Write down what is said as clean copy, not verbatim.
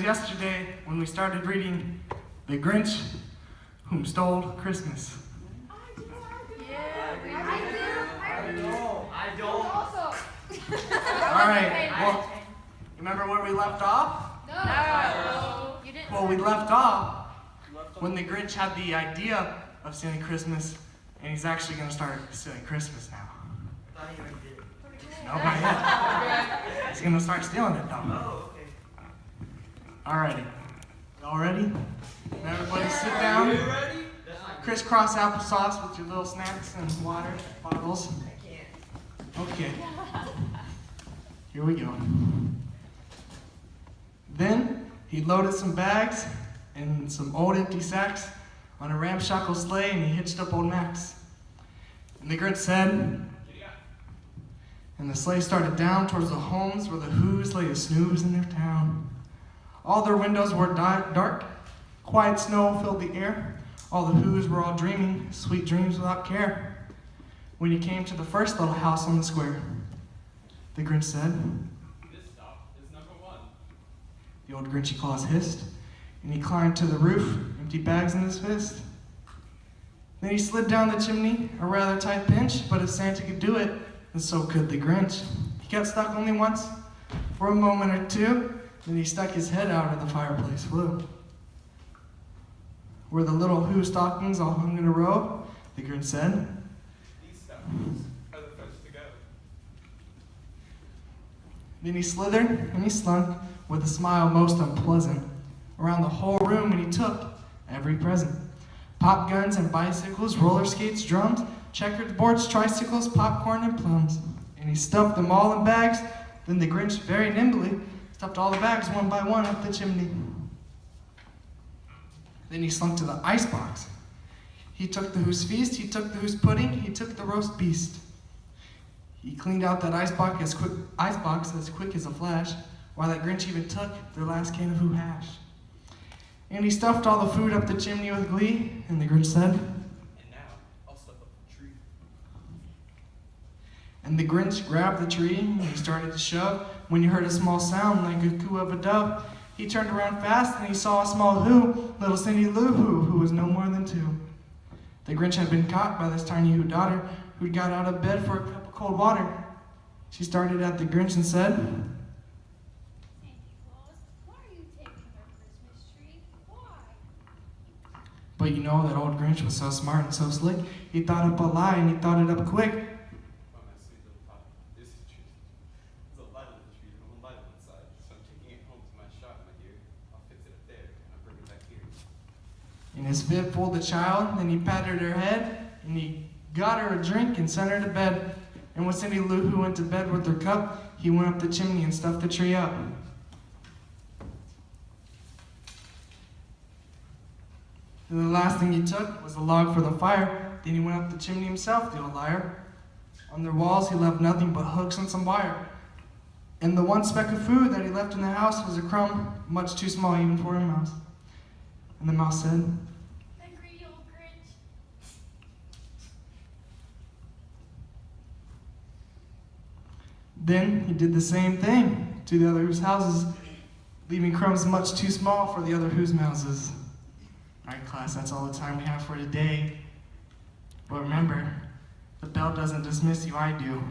yesterday when we started reading The Grinch Whom Stole Christmas. I don't. Alright, well, remember where we left off? No. You didn't. Well, we left off when the Grinch had the idea of stealing Christmas, and he's actually going to start stealing Christmas now. I thought you already did. No, not yet. He's going to start stealing it though. Oh, okay. Alrighty. Y'all ready? Everybody sit down. You ready? Crisscross applesauce with your little snacks and water bottles. I can't. Okay. Here we go. Then he loaded some bags and some old empty sacks on a ramshackle sleigh, and he hitched up old Max. And the Grinch said, and the sleigh started down towards the homes where the Who's lay a snooze in their town. All their windows were dark, quiet snow filled the air. All the Who's were all dreaming sweet dreams without care. When he came to the first little house on the square, the Grinch said, "This stop is number 1. The old Grinchy claws hissed, and he climbed to the roof, empty bags in his fist. Then he slid down the chimney, a rather tight pinch, but if Santa could do it, then so could the Grinch. He got stuck only once, for a moment or two, then he stuck his head out of the fireplace flue. Where the little Who stockings all hung in a row, the Grinch said, These stockings are the first to go." Then he slithered and he slunk with a smile most unpleasant around the whole room, and he took every present. Pop guns and bicycles, roller skates, drums, checkered boards, tricycles, popcorn, and plums. And he stuffed them all in bags. Then the Grinch very nimbly stuffed all the bags one by one up the chimney. Then he slunk to the icebox. He took the Who's feast, he took the Who's pudding, he took the roast beast. He cleaned out that icebox as quick as a flash, while that Grinch even took their last can of Who hash. And he stuffed all the food up the chimney with glee, and the Grinch said, "And now I'll stuff up the tree." and the Grinch grabbed the tree, and he started to shove, when he heard a small sound like a coo of a dove. He turned around fast, and he saw a small Who, little Cindy Lou who was no more than 2. The Grinch had been caught by this tiny Who daughter, who'd got out of bed for a cup of cold water. She started at the Grinch and said, Santa Claus, why are you taking our Christmas tree? Why? but you know that old Grinch was so smart and so slick, he thought up a lie and he thought it up quick. "Oh, my sweet little pop, this is true. There's a light on the tree and a light on the side, so I'm taking it home to my shop, my dear. I'll fix it up there, and I'll bring it back here." In his fib fooled the child, then he patted her head, and he got her a drink and sent her to bed. And when Cindy Lou Who went to bed with her cup, he went up the chimney and stuffed the tree up. And the last thing he took was a log for the fire. Then he went up the chimney himself, the old liar. On their walls he left nothing but hooks and some wire. And the one speck of food that he left in the house was a crumb, much too small even for a mouse. And the mouse said, The greedy old Grinch. Then he did the same thing to the other Who's houses, leaving crumbs much too small for the other Who's mouses. All right, class, that's all the time we have for today. But remember, the bell doesn't dismiss you, I do.